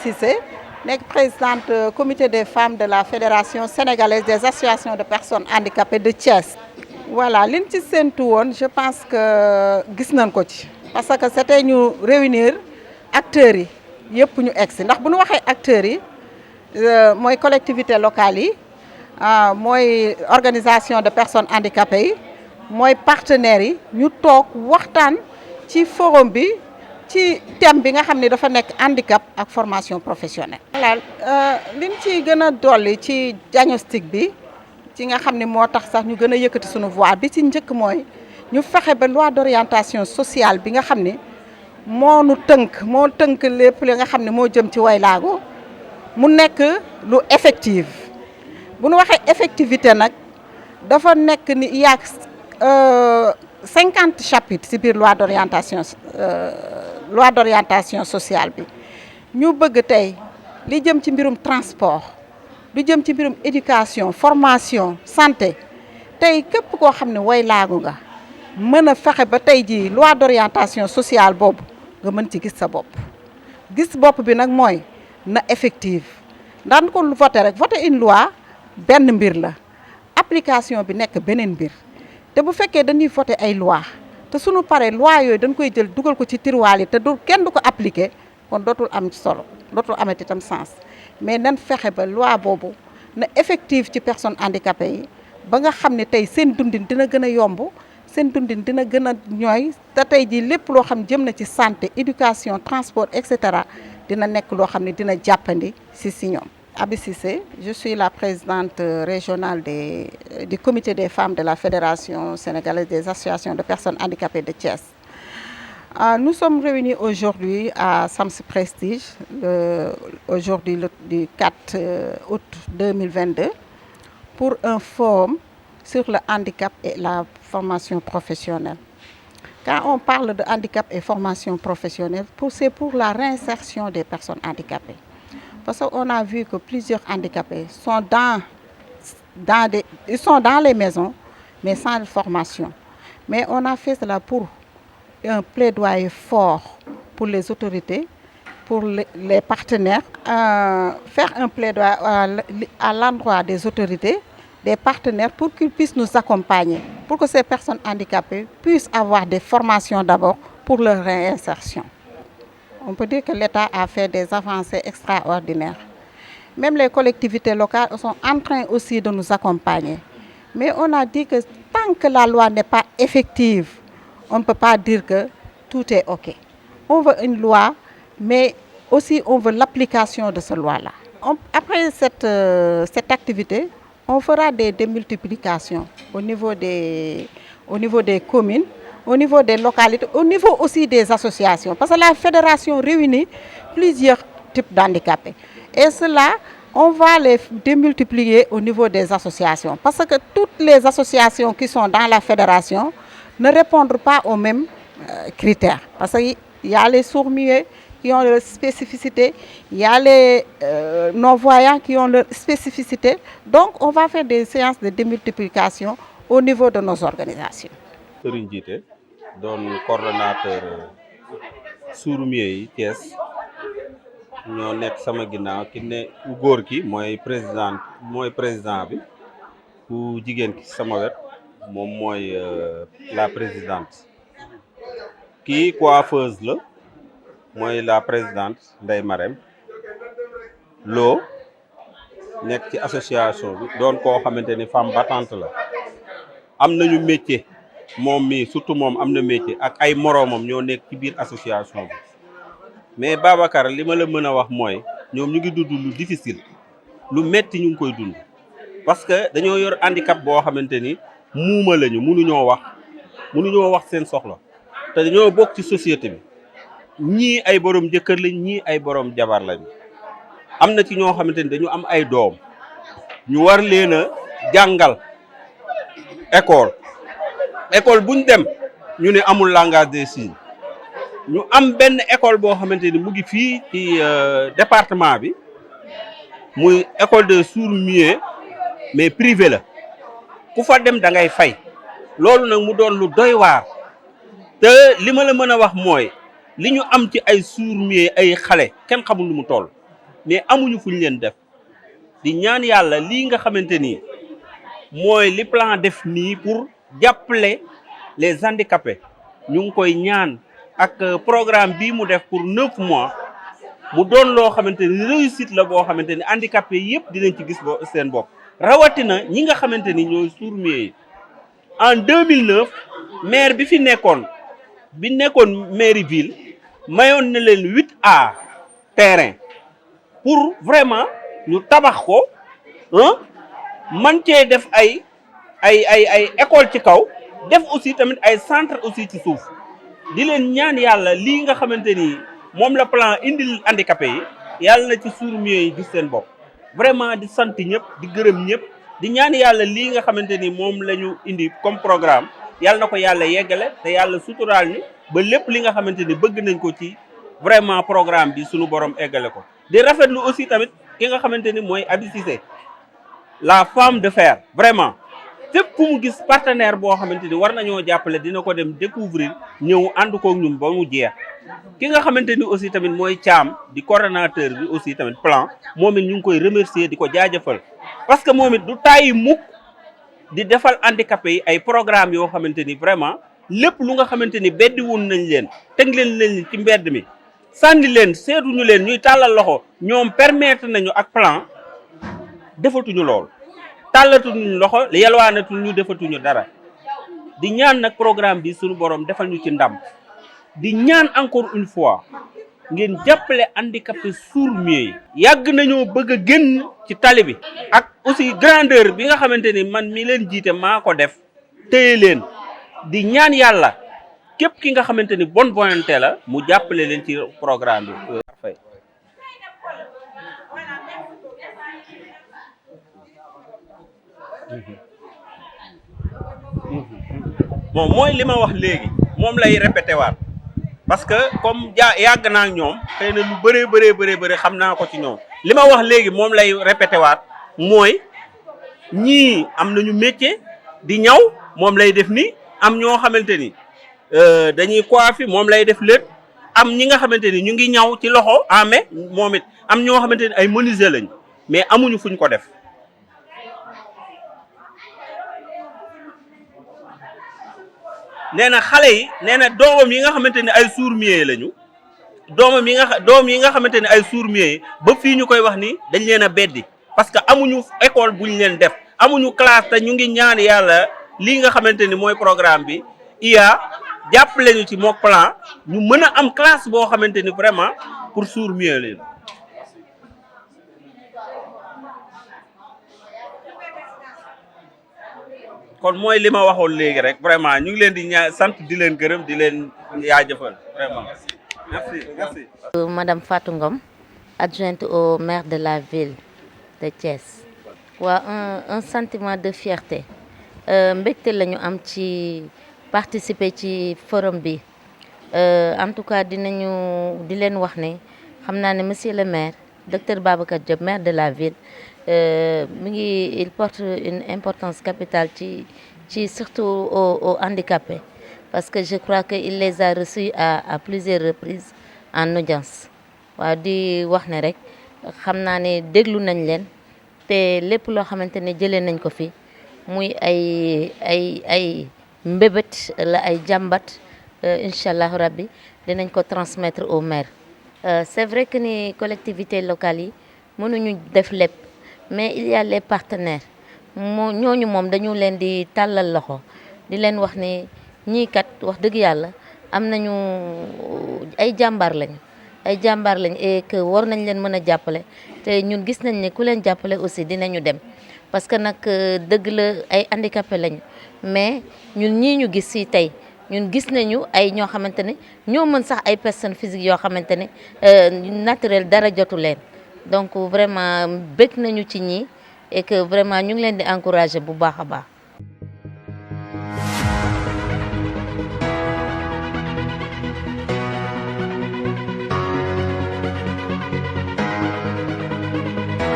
Cissé, présidente comité des femmes de la Fédération sénégalaise des associations de personnes handicapées de Thiès. Voilà, liñ ci séntu woon, je pense que gis nañ ko ci parce que c'était ñu réunir acteurs yi yëpp ñu egsi ndax bu ñu waxee acteurs yi mooy collectivités locales yi mooy organisation de personnes handicapées yi mooy partenaires yi ñu toog waxtaan ci forum bi ci thème bi nga xam ne dafa nekk handicap ak formation professionnelle. voilà liñ ci gën a dolli ci diagnostic bi ci nga xam ne moo tax sax ñu gën a yëkkati suñu voix bi ci njëkk mooy ñu fexe ba loi d'orientation sociale bi nga xam ne moo tënk lépp li nga xam ne moo jëm ci waylaago mu nekk lu effective bu ñu waxee effectivité nag dafa nekk ni il y a 50 chapitres ci biir loi d'orientation sociale bi ñu bëgg tey li jëm ci mbirum transport lu jëm ci mbirum éducation formation santé tey képp koo xam ne waylaago nga mën a fexe ba tey jii loi d'orientation sociale boobu nga mën ci gis sa bopp bi nag mooy na effective daan ko voté rek voté une loi benn mbir la application bi nekk beneen mbir te bu fekkee dañuy voté ay loi te suñu paree loi yooyu dañ koy jël dugal ko ci tiroir yi te kenn du ko appliqué kon dootul am solo dootul amati itam sens mais nan fexe ba loi boobu na effective ci personnes handicapées yi ba nga xam ne tey seen dundin dina gën a yomb seen dundin dina gën a ñooy te tey jii lépp loo xam jëm na ci santé éducation transport et cetera dina nekk loo xam ne dina jàppandi si ñoom. Abi Cissé, je suis la présidente régionale du comité des femmes de la Fédération sénégalaise des associations de personnes handicapées de Thiès. Nous sommes réunis aujourd'hui à Sams Prestige, aujourd'hui du 4 août 2022, pour un forum sur le handicap et la formation professionnelle. Quand on parle de handicap et formation professionnelle, c'est pour la réinsertion des personnes handicapées. Parce qu'on a vu que plusieurs handicapés sont ils sont dans les maisons, mais sans formation. Mais on a fait cela pour un plaidoyer fort pour les autorités, pour les partenaires, faire un plaidoyer à l'endroit des autorités, des partenaires pour qu'ils puissent nous accompagner, pour que ces personnes handicapées puissent avoir des formations d'abord pour leur réinsertion. On peut dire que l'État a fait des avancées extraordinaires. Même les collectivités locales sont en train aussi de nous accompagner. Mais on a dit que tant que la loi n'est pas effective, on ne peut pas dire que tout est OK. On veut une loi, mais aussi on veut l'application de cette loi-là. Après cette activité, on fera des démultiplications au niveau des communes, au niveau des localités, au niveau aussi des associations. Parce que la fédération réunit plusieurs types d'handicapés. Et cela, on va les démultiplier au niveau des associations. Parce que toutes les associations qui sont dans la fédération ne répondent pas aux mêmes critères. Parce qu'il y a les sourds-muets qui ont leur spécificité, il y a les non-voyants qui ont leur spécificité. Donc, on va faire des séances de démultiplication au niveau de nos organisations. Doon coordonnateur sourds-muets yi Thiès ñoo nekk sama ginnaaw ki ne ku góor ki mooy président bi ku jigéen ki sama wet moom mooy la présidente kii coiffeuse la mooy la présidente Ndeye Marème Lo nekk ci association bi doon koo xamante ni femme battante la am nañu métier moom mi surtout moom am na métier ak ay moroomam ñoo nekk ci biir association bi mais Babacar li ma la mën a wax mooy ñoom ñu ngi dund lu difficile lu metti ñu ngi koy dund parce que dañoo yor handicap boo xamante ni muuma lañu mënuñoo wax seen soxla te dañoo bokk ci société bi ñii ay borom jëkkër lañ ñii ay borom jabar lañ am na ci ñoo xamante ni dañu am ay doom ñu war leen a jàngal école buñ dem ñu ne amul langage des signes ñu am benn école boo xamante ni mu ngi fii ci département bi muy école de sourds-muets mais privé la ku fa dem da ngay fay loolu nag mu doon lu doy waar te li ma la mën a wax mooy li ñu am ci ay sourds-muets ay xale kenn xamul lu mu toll mais amuñu fuñ leen def di ñaan yàlla lii nga xamante ni mooy li plan def nii pour jàppale les handicapés ñu ngi koy ñaan ak programme bii mu def pour 9 mois mu doon loo xamante ni réussite la boo xamante ni handicapés yëpp dinañ ci gis seen bopp rawatina ñi nga xamante ni ñooy sourds-muets yi. En 2009 maire bi fi nekkoon mairie ville mayoon na leen 8A terrain pour vraiment ñu tabax ko man cee def ay école ci kaw def aussi tamit ay centre aussi ci suuf di leen ñaan yàlla lii nga xamante ni moom la plan indil handicapé yi yàlla na ci sourds-muets yi gis seen bopp vraiment di sant ñëpp di gërëm ñëpp di ñaan yàlla lii nga xamante ni moom la ñu indi comme programme yàlla na ko yàlla yeggale te yàlla suturaal ni ba lépp li nga xamante ni bëgg nañ ko ci vraiment programme bi suñu borom eggale ko. di rafetlu aussi tamit ki nga xamante ni mooy Abi Cissé la femme de fer vraiment fépp fu mu gis partenaire boo xamante ni war nañoo jàppale dina ko dem découvrir ñëw ànd koog ñun ba mu jeex. ki nga xamante ni aussi tamit mooy Thiam di coordonnateur bi aussi tamit plan moom it ñu ngi koy remercier di ko jaajëfal parce que moom it du tàyyi mukk di defal handicapé yi ay programme yoo xamante ni vraiment lépp lu nga xamante ni beddi woon nañ leen teg leen ci mbedd mi sànni leen seetuñu leen ñuy tàllal loxo ñoom permettre nañu ak plan defatuñu lool tàllatuñu loxo yalwaanatuñu defatuñu dara di ñaan nag programme bi suñu borom defal ñu ci ndam di ñaan encore une fois ngeen jàppale handicapé sourds-muets yi yàgg nañoo bëgg a génn ci tali bi ak aussi grandeur bi nga xamante ni man mi leen jiite maa ko def téye leen di ñaan yàlla képp ki nga xamante ni bonne volonté la mu jàppale leen ci programme bi. bon mooy li ma wax léegi moom lay répété waat parce que comme yàgg naa ak ñoom xëy na lu bëree xam naa ko ci ñoom li ma wax léegi moom lay répété waat mooy ñii am nañu métier di ñaw moom lay def ni am ñoo xamante ni dañuy coiffer moom lay def lépp am ñi nga xamante ni ñu ngi ñaw ci loxo amee moom it am ñoo xamante ni ay menuisier lañ mais amuñu fuñ ko def. nee na xale yi nee na doomam yi nga xamante ni ay sourds-muets lañu doom yi nga xamante ni ay sourds-muets yi ba fii ñu koy wax ni dañ leen a beddi parce que amuñu école buñ leen def amuñu classe te ñu ngi ñaan yàlla lii nga xamante ni mooy programme bi IA jàppale ñu ci mook plan ñu mën a am classe boo xamante ni vraiment pour sourds-muets leen. kon mooy li ma waxoon léegi rek vraiment ñu ngi leen di sant di leen gërëm di leen jaajëfal vraiment merci. Madame Fatou Ngom, adjointe au maire de la ville de Thiès. waaw un sentiment de fierté mbégte la ñu am ci participer ci forum bi en tout cas di leen wax ne xam naa ne monsieur le maire docteur Babacar Diop maire de la ville il porte une importance capitale ci surtout aux handicapés parce que je crois que il les a reçus à plusieurs reprises en audience waaw di wax ne rek xam naa ne déglu nañ leen te lépp loo xamante ne jëlee nañ ko fi muy ay mbébét la ay jàmbat incha allah rabbi dinañ ko transmettre au maire. C'est vrai que ni collectivités locales yi mënuñu def lépp mais il y a les partenaires ñooñu moom dañu leen di tàllal loxo di leen wax ne ñii kat wax dëgg yàlla am nañu ay jàmbaar lañu et que war nañ leen mën a jàppale te ñun gis nañ ne ku leen jàppale aussi dinañu dem parce que nag dëgg la ay handicapé lañu mais ñun ñii ñu gis ci tey ñun gis nañu ay ñoo xamante ne ñoo mën sax ay personnes physiques yoo xamante ne naturel dara jotu leen donc vraiment bëgg nañu ci ñii et que vraiment ñu ngi leen di encourager bu baax a baax.